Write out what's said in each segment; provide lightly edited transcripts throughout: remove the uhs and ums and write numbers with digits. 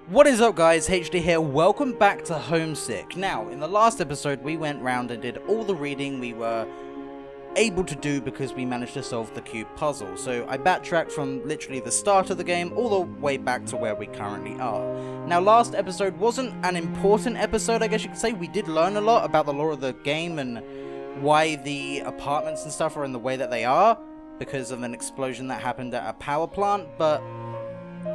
What is up guys, HD here, welcome back to Homesick. Now, in the last episode we went round and did all the reading we were able to do because we managed to solve the cube puzzle. So I backtracked from literally the start of the game all the way back to where we currently are. Now, last episode wasn't an important episode, I guess you could say. We did learn a lot about the lore of the game and why the apartments and stuff are in the way that they are because of an explosion that happened at a power plant, but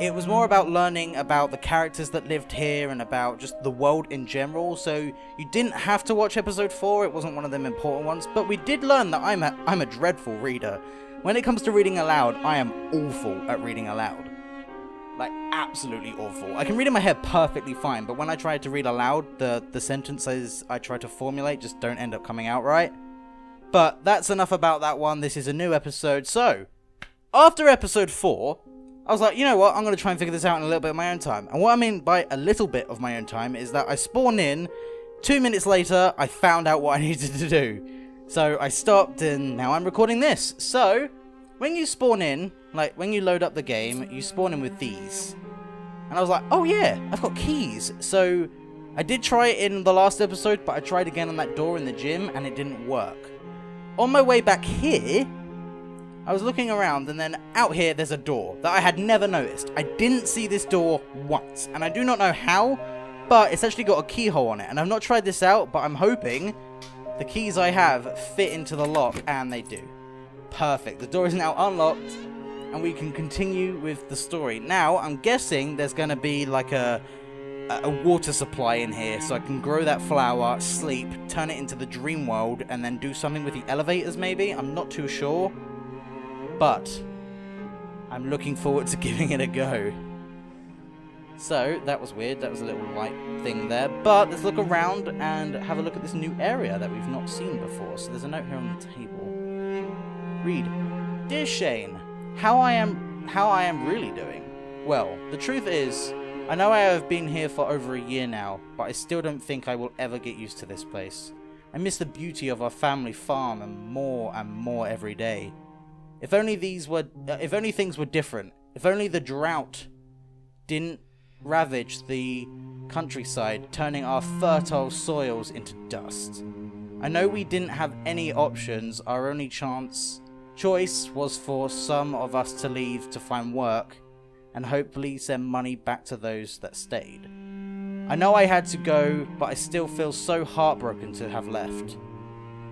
it was more about learning about the characters that lived here and about just the world in general. So you didn't have to watch episode 4, it wasn't one of them important ones, but we did learn that I'm a dreadful reader. When it comes to reading aloud, I am awful at reading aloud. Like, absolutely awful. I can read in my head perfectly fine, but when I try to read aloud, the sentences I try to formulate just don't end up coming out right. But that's enough about that one. This is a new episode. So, after episode 4, I was like, you know what, I'm going to try and figure this out in a little bit of my own time. And what I mean by a little bit of my own time is that I spawned in, 2 minutes later, I found out what I needed to do. So I stopped and now I'm recording this. So, when you spawn in, like when you load up the game, you spawn in with these. And I was like, oh yeah, I've got keys. So, I did try it in the last episode, but I tried again on that door in the gym and it didn't work. On my way back here, I was looking around and then out here there's a door that I had never noticed. I didn't see this door once and I do not know how, but it's actually got a keyhole on it and I've not tried this out, but I'm hoping the keys I have fit into the lock and they do. Perfect. The door is now unlocked and we can continue with the story. Now I'm guessing there's going to be like a water supply in here so I can grow that flower, sleep, turn it into the dream world and then do something with the elevators maybe. I'm not too sure. But I'm looking forward to giving it a go. So, that was weird. That was a little light thing there. But let's look around and have a look at this new area that we've not seen before. So there's a note here on the table. Read. Dear Shane, how I am really doing? Well, the truth is, I know I have been here for over a year now, but I still don't think I will ever get used to this place. I miss the beauty of our family farm and more every day. If only things were different. If only the drought didn't ravage the countryside, turning our fertile soils into dust. I know we didn't have any options. Our only choice was for some of us to leave to find work and hopefully send money back to those that stayed. I know I had to go, but I still feel so heartbroken to have left.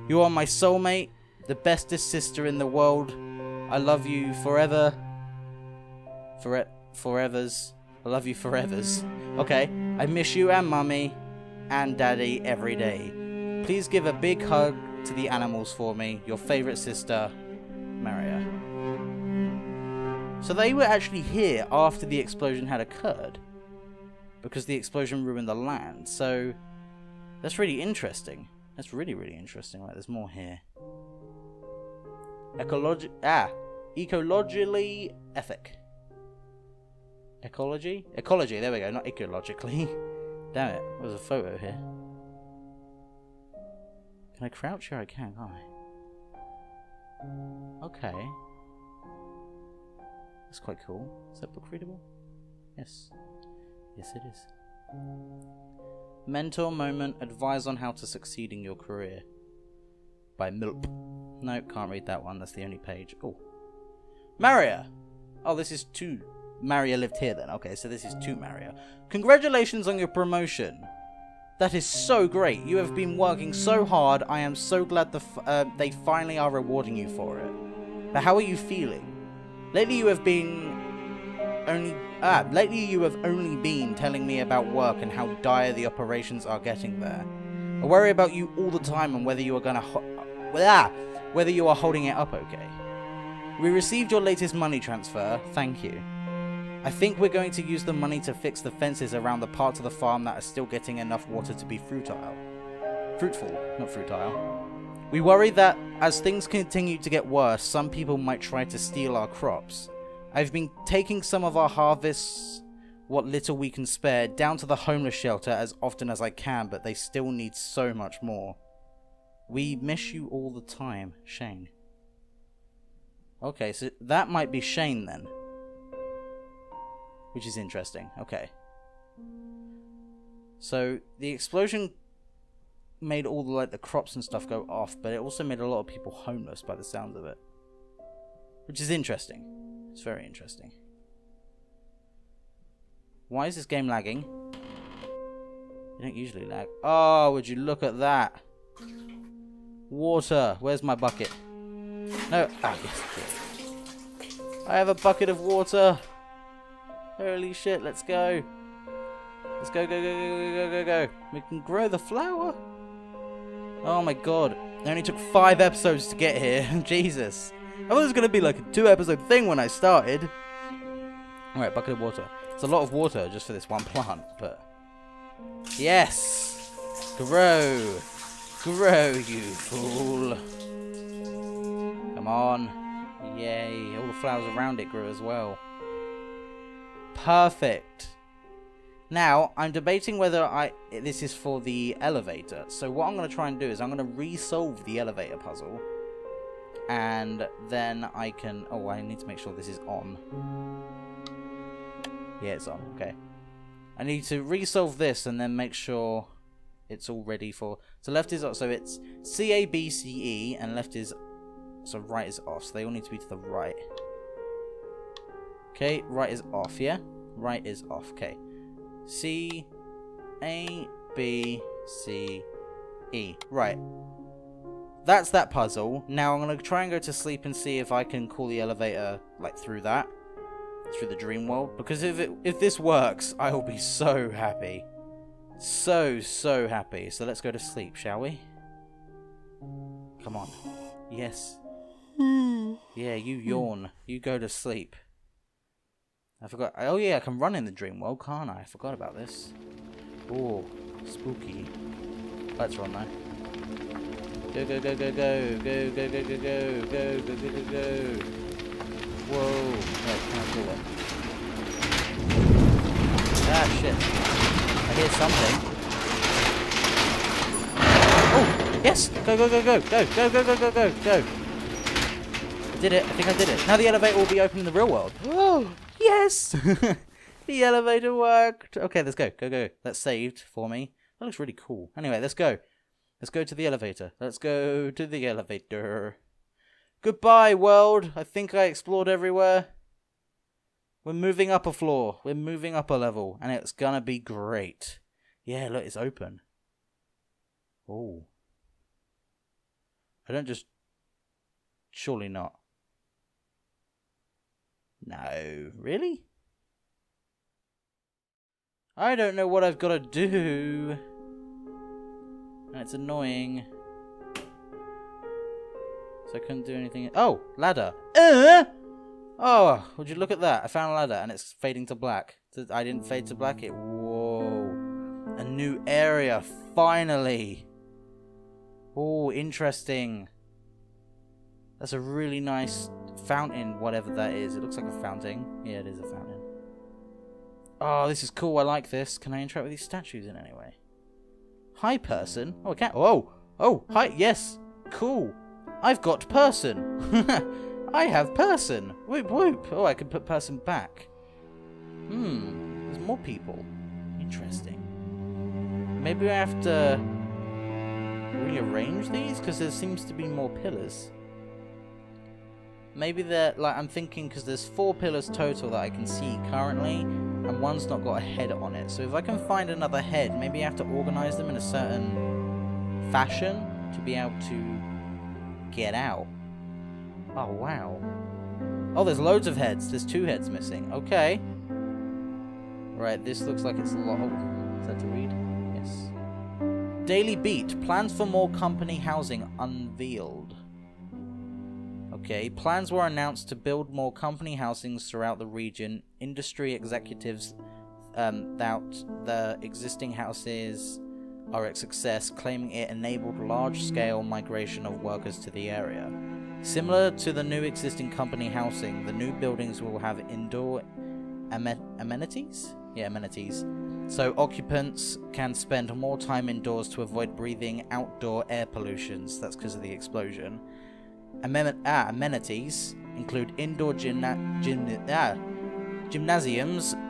You are my soulmate, the bestest sister in the world. I love you forever. Forevers. I love you forevers. Okay. I miss you and mummy and daddy every day. Please give a big hug to the animals for me. Your favorite sister, Maria. So they were actually here after the explosion had occurred. Because the explosion ruined the land. So that's really interesting. That's really, really interesting. Right, there's more here. Ecologically ethic. Ecology? Ecology, there we go, not ecologically. Damn it, there's a photo here. Can I crouch here? I can, can't I? Okay. That's quite cool. Is that book readable? Yes. Yes, it is. Mentor moment, advise on how to succeed in your career. By Milp. No, can't read that one. That's the only page. Oh. Maria! Oh, this is to... Maria lived here then. Okay, so this is to Maria. Congratulations on your promotion. That is so great. You have been working so hard. I am so glad they finally are rewarding you for it. But how are you feeling? Lately you have only been telling me about work and how dire the operations are getting there. I worry about you all the time and whether you are whether you are holding it up okay. We received your latest money transfer, thank you. I think we're going to use the money to fix the fences around the parts of the farm that are still getting enough water to be fruitful, not futile. We worry that as things continue to get worse, some people might try to steal our crops. I've been taking some of our harvests, what little we can spare, down to the homeless shelter as often as I can, but they still need so much more. We miss you all the time, Shane. Okay, so that might be Shane then. Which is interesting. Okay. So the explosion made all the like the crops and stuff go off, but it also made a lot of people homeless by the sound of it, which is interesting. It's very interesting. Why is this game lagging? You don't usually lag. Oh, would you look at that? Water. Where's my bucket? No. Ah, yes. I have a bucket of water. Holy shit, let's go. Let's go, go, go, go, go, go, go. We can grow the flower. Oh my god. It only took 5 episodes to get here. Jesus. I thought it was going to be like a 2-episode thing when I started. Alright, bucket of water. It's a lot of water just for this one plant, but... Yes! Grow! Grow, you fool! Come on. Yay. All the flowers around it grew as well. Perfect. Now, I'm debating whether this is for the elevator. So what I'm going to try and do is I'm going to re-solve the elevator puzzle. And then I can... Oh, I need to make sure this is on. Yeah, it's on. Okay. I need to re-solve this and then make sure it's all ready for... So left is off. So it's C, A, B, C, E. And left is... So right is off. So they all need to be to the right. Okay, right is off, yeah? Right is off. Okay. C, A, B, C, E. Right. That's that puzzle. Now I'm going to try and go to sleep and see if I can call the elevator, like, through that. Through the dream world. Because if this works, I will be so happy. So happy. So let's go to sleep, shall we? Come on. Yes. Yeah, you yawn. You go to sleep. I forgot. Oh yeah, I can run in the dream world, can't I? I forgot about this. Oh, spooky. Let's run now. Go, go, go, go, go, go, go, go, go, go, go, go, go, go, go. Whoa. Right, can I do it? Ah, shit. I hear something. Oh, yes! Go, go, go, go, go, go, go, go, go, go, go. I did it. I think I did it. Now the elevator will be open in the real world. Oh, yes! The elevator worked. Okay, let's go. Go, go. That's saved for me. That looks really cool. Anyway, let's go. Let's go to the elevator. Let's go to the elevator. Goodbye, world. I think I explored everywhere. We're moving up a floor. We're moving up a level. And it's gonna be great. Yeah, look, it's open. Oh. I don't just... Surely not. No. Really? I don't know what I've got to do. And it's annoying. So I couldn't do anything. Oh, ladder. Oh, would you look at that? I found a ladder and it's fading to black. I didn't fade to black it. Whoa. A new area. Finally. Oh, interesting. That's a really nice fountain, whatever that is. It looks like a fountain. Yeah, it is a fountain. Oh, this is cool. I like this. Can I interact with these statues in any way? Hi, person. Oh, I can't. Oh, oh, hi. Yes. Cool. I've got person. I have person. Whoop, whoop. Oh, I can put person back. There's more people. Interesting. Maybe I have to rearrange these because there seems to be more pillars. Maybe they're like, I'm thinking because there's 4 pillars total that I can see currently, and one's not got a head on it. So if I can find another head, maybe I have to organize them in a certain fashion to be able to get out. Oh, wow. Oh, there's loads of heads. There's 2 heads missing. Okay. Right, this looks like it's a lot. Oh, is that to read? Yes. Daily Beat. Plans for more company housing unveiled. Okay, plans were announced to build more company housings throughout the region. Industry executives doubt the existing houses are a success, claiming it enabled large-scale migration of workers to the area. Similar to the new existing company housing, the new buildings will have indoor amenities? Yeah, amenities. So occupants can spend more time indoors to avoid breathing outdoor air pollutions. That's because of the explosion. Amenities include indoor gymnasiums,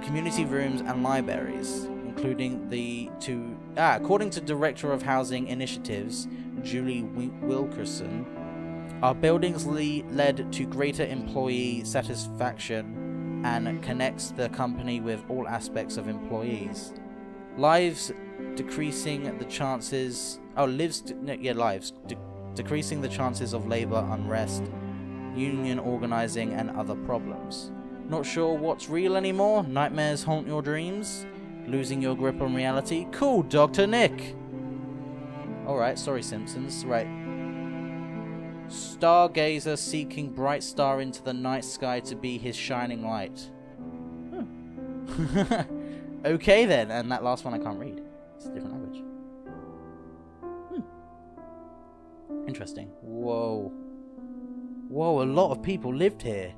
community rooms, and libraries. including according to Director of Housing Initiatives, Julie Wilkerson, our buildings led to greater employee satisfaction and connects the company with all aspects of employees. Decreasing the chances of labor unrest, union organizing, and other problems. Not sure what's real anymore? Nightmares haunt your dreams? Losing your grip on reality? Cool, Dr. Nick! Alright, sorry Simpsons. Right. Stargazer seeking bright star into the night sky to be his shining light. Okay then, and that last one I can't read. It's a different language. Interesting. Whoa. Whoa, a lot of people lived here.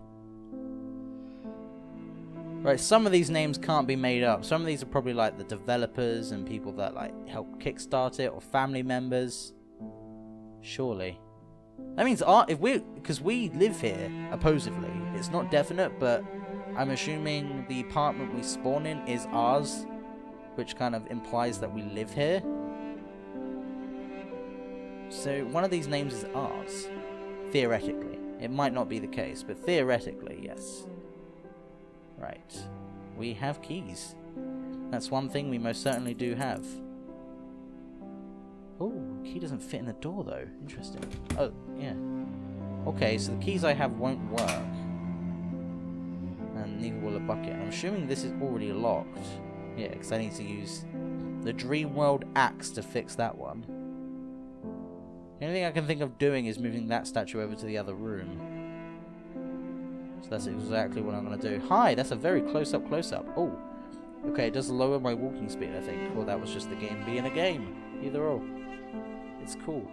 Right, some of these names can't be made up. Some of these are probably like the developers and people that like helped kickstart it, or family members. Surely. That means because we live here, supposedly. It's not definite, but I'm assuming the apartment we spawn in is ours, which kind of implies that we live here. So one of these names is ours, theoretically. It might not be the case, but theoretically, yes. Right. We have keys. That's one thing we most certainly do have. Oh, key doesn't fit in the door though. Interesting. Oh, yeah. Okay, so the keys I have won't work. And neither will a bucket. I'm assuming this is already locked. Yeah, because I need to use the Dreamworld axe to fix that one. The only thing I can think of doing is moving that statue over to the other room. So that's exactly what I'm going to do. Hi, that's a very close-up, close-up. Oh, okay, it does lower my walking speed, I think. Or that was just the game being a game. Either or. It's cool.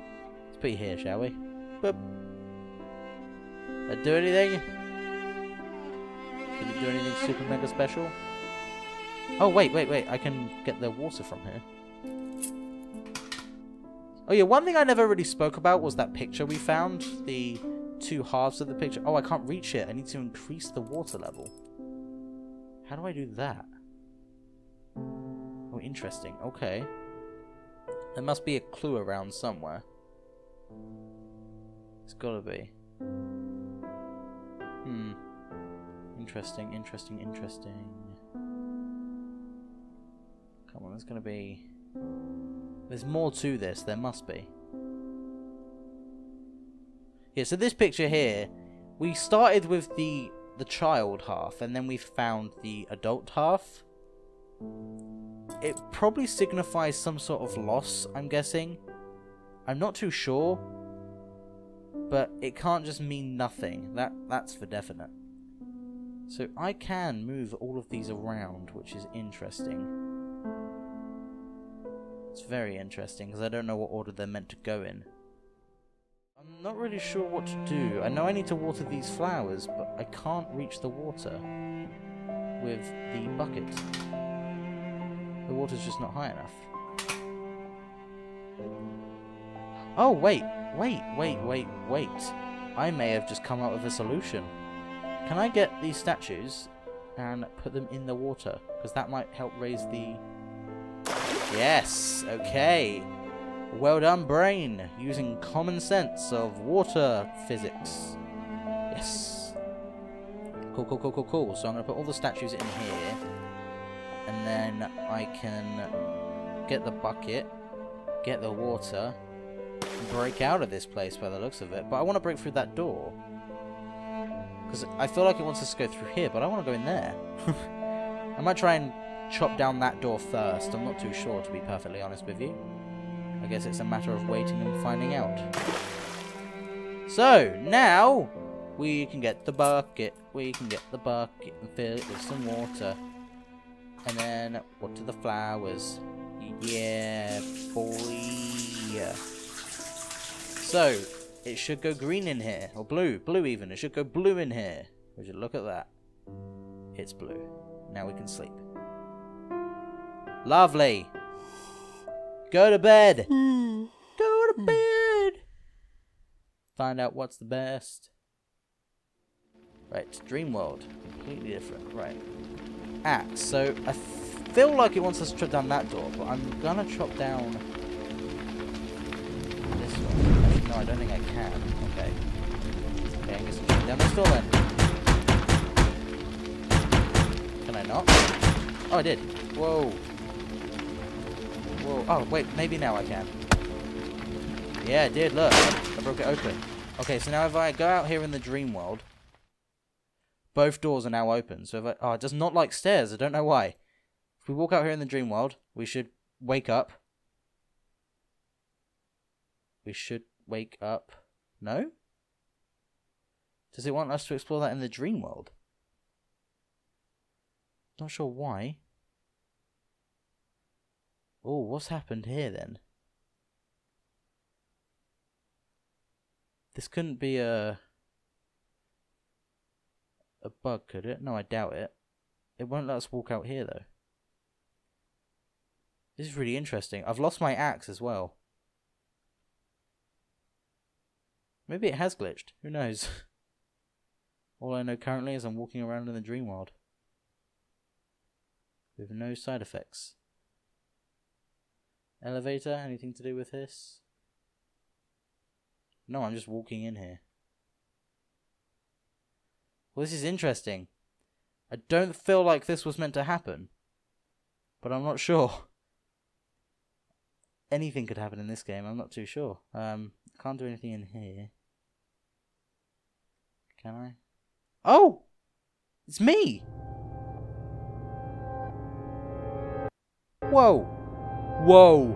Let's put you here, shall we? Boop. Did that do anything? Did it do anything super mega special? Oh, wait. I can get the water from here. Oh yeah, one thing I never really spoke about was that picture we found. The two halves of the picture. Oh, I can't reach it. I need to increase the water level. How do I do that? Oh, interesting. Okay. There must be a clue around somewhere. It's gotta be. Interesting. Come on, there's gonna be... There's more to this, there must be. Yeah, so this picture here, we started with the child half, and then we found the adult half. It probably signifies some sort of loss, I'm guessing. I'm not too sure, but it can't just mean nothing. That's for definite. So I can move all of these around, which is interesting. It's very interesting, because I don't know what order they're meant to go in. I'm not really sure what to do. I know I need to water these flowers, but I can't reach the water with the bucket. The water's just not high enough. Oh, wait. I may have just come up with a solution. Can I get these statues and put them in the water? Because that might help raise the... Yes! Okay. Well done, brain. Using common sense of water physics. Yes. Cool. So I'm going to put all the statues in here. And then I can get the bucket, get the water, and break out of this place by the looks of it. But I want to break through that door. Because I feel like it wants us to go through here, but I want to go in there. I might try and chop down that door first. I'm not too sure, to be perfectly honest with you. I guess it's a matter of waiting and finding out. So, now, we can get the bucket. And fill it with some water. And then, water the flowers. Yeah, boy. So, it should go green in here. Or blue even. It should go blue in here. Would you look at that? It's blue. Now we can sleep. Lovely. Go to bed. Go to bed. Find out what's the best. Right, Dreamworld. Completely different. Right. Axe. So, feel like it wants us to chop down that door, but I'm gonna chop down this one. Actually, no, I don't think I can. Okay. Okay, I guess I'll chop down this door then. Can I not? Oh, I did. Whoa. Whoa. Oh, wait, maybe now I can. Yeah, I did, look. I broke it open. Okay, so now if I go out here in the dream world, both doors are now open. So if I... Oh, it does not like stairs. I don't know why. If we walk out here in the dream world, we should wake up. We should wake up. No? Does it want us to explore that in the dream world? Not sure why. Oh, what's happened here then? This couldn't be a bug, could it? No, I doubt it. It won't let us walk out here, though. This is really interesting. I've lost my axe as well. Maybe it has glitched. Who knows? All I know currently is I'm walking around in the dream world. With no side effects. Elevator? Anything to do with this? No, I'm just walking in here. Well, this is interesting. I don't feel like this was meant to happen. But I'm not sure. Anything could happen in this game, I'm not too sure. Can't do anything in here. Can I? Oh! It's me! Whoa! Whoa!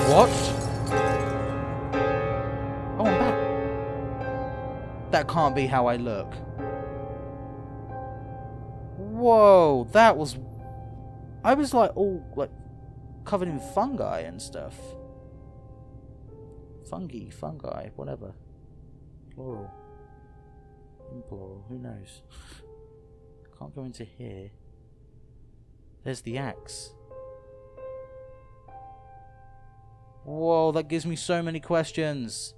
What? Oh, I'm back. That can't be how I look. Whoa, that was... I was like all like covered in fungi and stuff. Fungi, whatever. Plural. Implural, who knows? Can't go into here. There's the axe. Whoa, that gives me so many questions.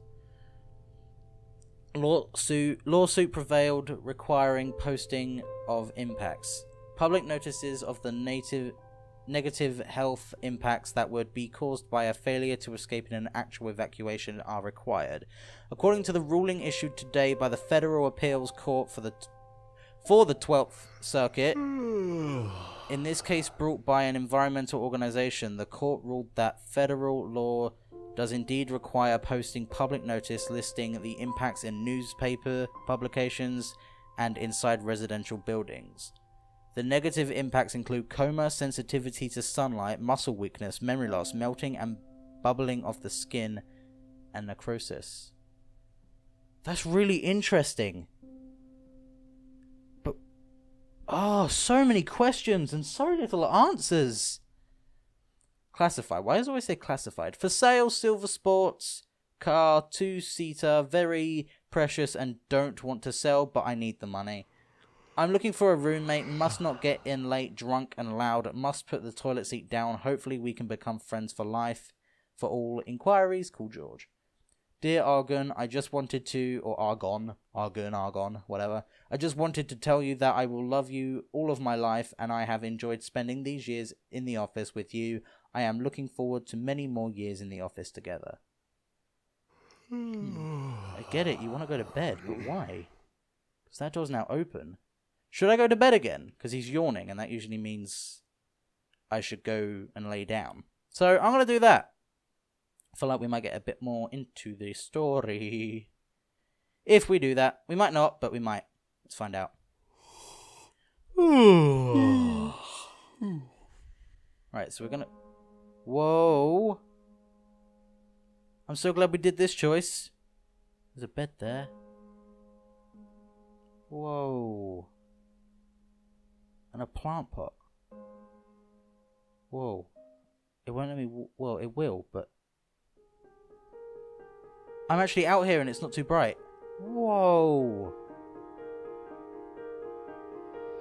Lawsuit prevailed requiring posting of impacts. Public notices of the negative health impacts that would be caused by a failure to escape in an actual evacuation are required. According to the ruling issued today by the Federal Appeals Court for the 12th Circuit, in this case brought by an environmental organization, the court ruled that federal law does indeed require posting public notice listing the impacts in newspaper publications and inside residential buildings. The negative impacts include coma, sensitivity to sunlight, muscle weakness, memory loss, melting and bubbling of the skin, and necrosis. That's really interesting. But, oh, so many questions and so little answers. Classified. Why does it always say classified? For sale, silver sports car, 2-seater, very precious and don't want to sell, but I need the money. I'm looking for a roommate, must not get in late, drunk and loud, must put the toilet seat down, hopefully we can become friends for life. For all inquiries, call George. Dear Argon, I just wanted to, or Argon, whatever. I just wanted to tell you that I will love you all of my life and I have enjoyed spending these years in the office with you. I am looking forward to many more years in the office together. I get it, you want to go to bed, but why? Because that door's now open. Should I go to bed again? Because he's yawning, and that usually means I should go and lay down. So I'm going to do that. I feel like we might get a bit more into the story. If we do that. We might not, but we might. Let's find out. Right, so we're going to... Whoa. I'm so glad we did this choice. There's a bed there. Whoa. And a plant pot. Whoa. It won't let me... Well, it will, but... I'm actually out here and it's not too bright. Whoa.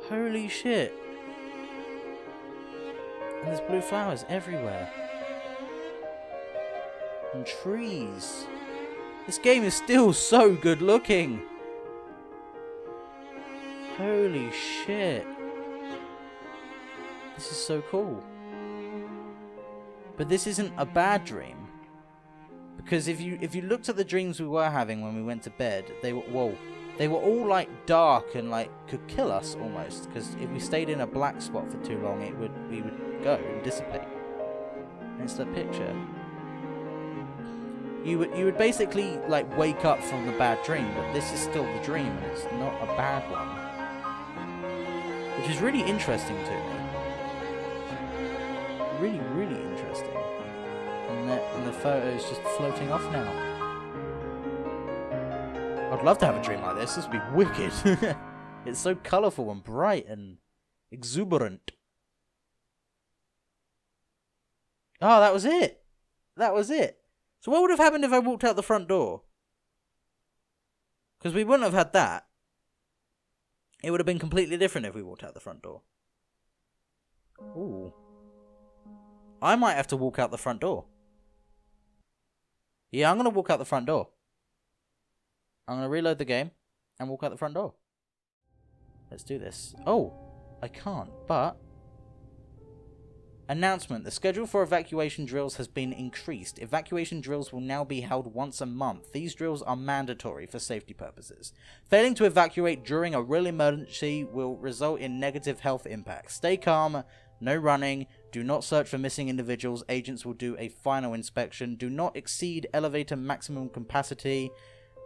Holy shit. And there's blue flowers everywhere. And trees. This game is still so good looking. Holy shit. This is so cool. But this isn't a bad dream. Because if you looked at the dreams we were having when we went to bed, they were all like dark and like could kill us almost. Because if we stayed in a black spot for too long, we would go and dissipate. And it's that picture. You would basically like wake up from the bad dream, but this is still the dream and it's not a bad one. Which is really interesting to me. Really, really interesting. And the photo is just floating off now. I'd love to have a dream like this. This would be wicked. It's so colourful and bright and exuberant. Oh, that was it. That was it. So what would have happened if I walked out the front door? Because we wouldn't have had that. It would have been completely different if we walked out the front door. Ooh. I might have to walk out the front door. Yeah, I'm going to walk out the front door. I'm going to reload the game and walk out the front door. Let's do this. Oh, I can't, but... Announcement. The schedule for evacuation drills has been increased. Evacuation drills will now be held once a month. These drills are mandatory for safety purposes. Failing to evacuate during a real emergency will result in negative health impacts. Stay calm. No running. Do not search for missing individuals. Agents will do a final inspection. Do not exceed elevator maximum capacity.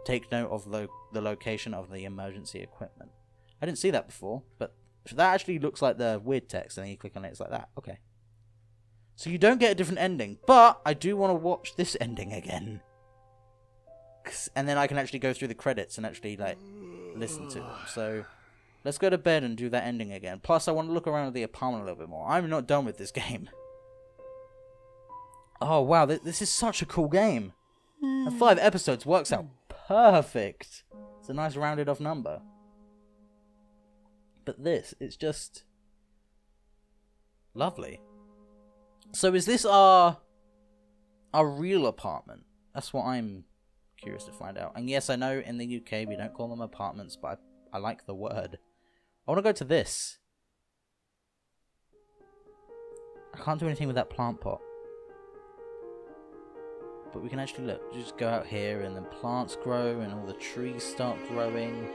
Take note of the location of the emergency equipment. I didn't see that before, but that actually looks like the weird text, and then you click on it, it's like that. Okay. So you don't get a different ending, but I do want to watch this ending again. And then I can actually go through the credits and actually, like, listen to them. So, let's go to bed and do that ending again. Plus, I want to look around the apartment a little bit more. I'm not done with this game. Oh, wow, this is such a cool game. And 5 episodes works out perfect. It's a nice rounded off number. But this, it's just... lovely. So is this our real apartment? That's what I'm curious to find out. And yes, I know in the UK we don't call them apartments, but I like the word. I want to go to this. I can't do anything with that plant pot. But we can actually look. Just go out here and then plants grow and all the trees start growing.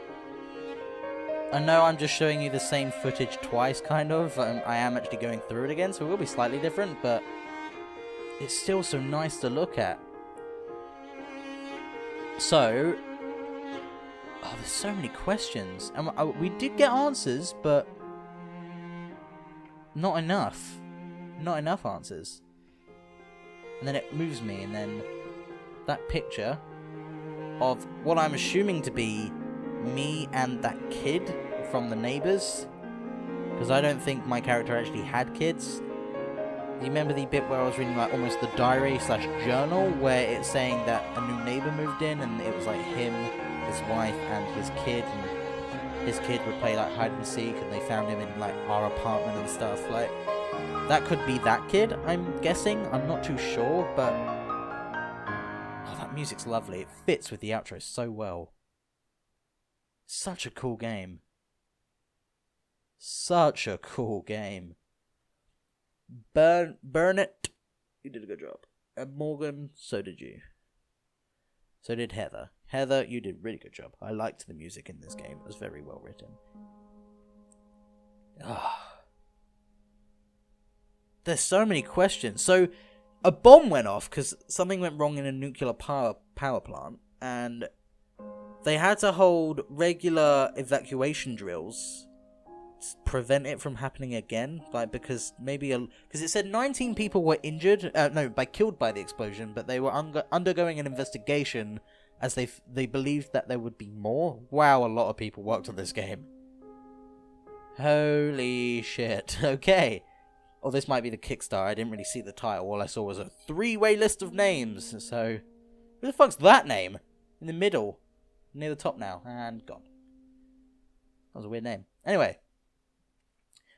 I know I'm just showing you the same footage twice, kind of. I am actually going through it again, so it will be slightly different, but it's still so nice to look at. So, oh, there's so many questions. And we did get answers, but not enough. Not enough answers. And then it moves me, and then that picture of what I'm assuming to be me and that kid from the neighbours, because I don't think my character actually had kids. You remember the bit where I was reading like almost the diary / journal where it's saying that a new neighbour moved in and it was like him, his wife and his kid, and his kid would play like hide and seek and they found him in like our apartment and stuff. Like, that could be that kid, I'm guessing. I'm not too sure, but oh, that music's lovely. It fits with the outro so well. Such a cool game. Such a cool game. Burnett, you did a good job. And Morgan, so did you. So did Heather. Heather, you did a really good job. I liked the music in this game. It was very well written. There's so many questions. So, a bomb went off because something went wrong in a nuclear power plant, and they had to hold regular evacuation drills to prevent it from happening again. Like, because because it said 19 people were injured, killed by the explosion, but they were undergoing an investigation as they believed that there would be more. Wow, a lot of people worked on this game. Holy shit. Okay. Oh, this might be the Kickstarter. I didn't really see the title. All I saw was a 3-way list of names. So, who the fuck's that name? In the middle. Near the top now. And gone. That was a weird name. Anyway.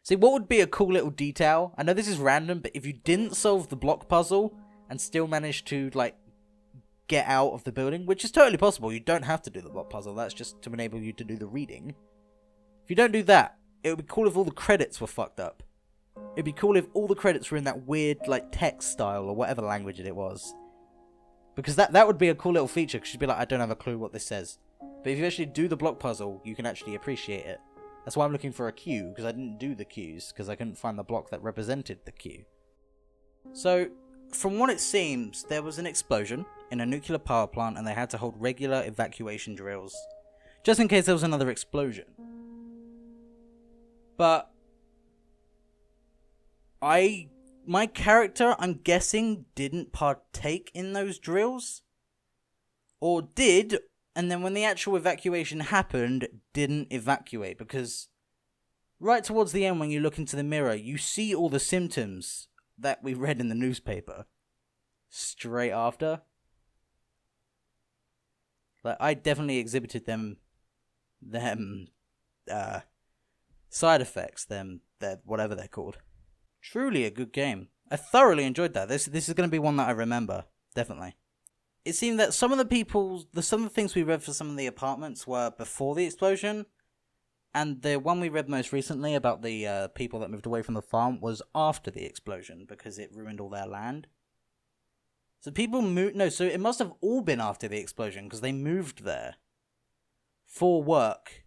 See, what would be a cool little detail? I know this is random, but if you didn't solve the block puzzle and still managed to, like, get out of the building, which is totally possible. You don't have to do the block puzzle. That's just to enable you to do the reading. If you don't do that, it would be cool if all the credits were fucked up. It'd be cool if all the credits were in that weird, like, text style or whatever language it was. Because that would be a cool little feature, because you'd be like, I don't have a clue what this says. But if you actually do the block puzzle, you can actually appreciate it. That's why I'm looking for a Q, because I didn't do the Qs, because I couldn't find the block that represented the Q. So, from what it seems, there was an explosion in a nuclear power plant, and they had to hold regular evacuation drills, just in case there was another explosion. But my character, I'm guessing, didn't partake in those drills. Or did, and then when the actual evacuation happened, didn't evacuate. Because right towards the end, when you look into the mirror, you see all the symptoms that we read in the newspaper. Straight after. Like, I definitely exhibited them side effects, whatever they're called. Truly a good game. I thoroughly enjoyed that. This is going to be one that I remember, definitely. It seemed that some of the things we read for some of the apartments were before the explosion, and the one we read most recently about the people that moved away from the farm was after the explosion because it ruined all their land. So people moved. No, so it must have all been after the explosion because they moved there for work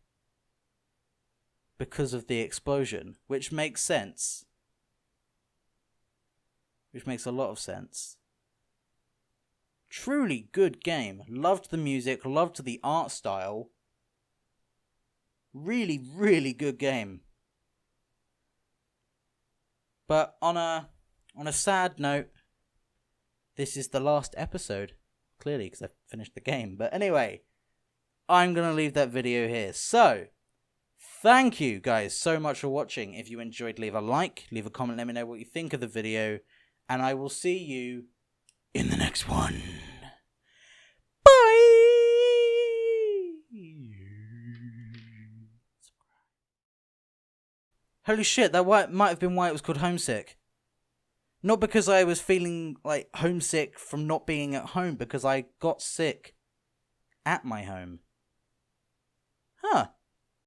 because of the explosion, which makes sense. Which makes a lot of sense. Truly good game. Loved the music, loved the art style. Really, really good game. But on a sad note, this is the last episode. Clearly, because I finished the game. But anyway, I'm going to leave that video here. So, thank you guys so much for watching. If you enjoyed, leave a like, leave a comment, let me know what you think of the video. And I will see you in the next one. Bye! Holy shit, that might have been why it was called Homesick. Not because I was feeling like homesick from not being at home, because I got sick at my home. Huh.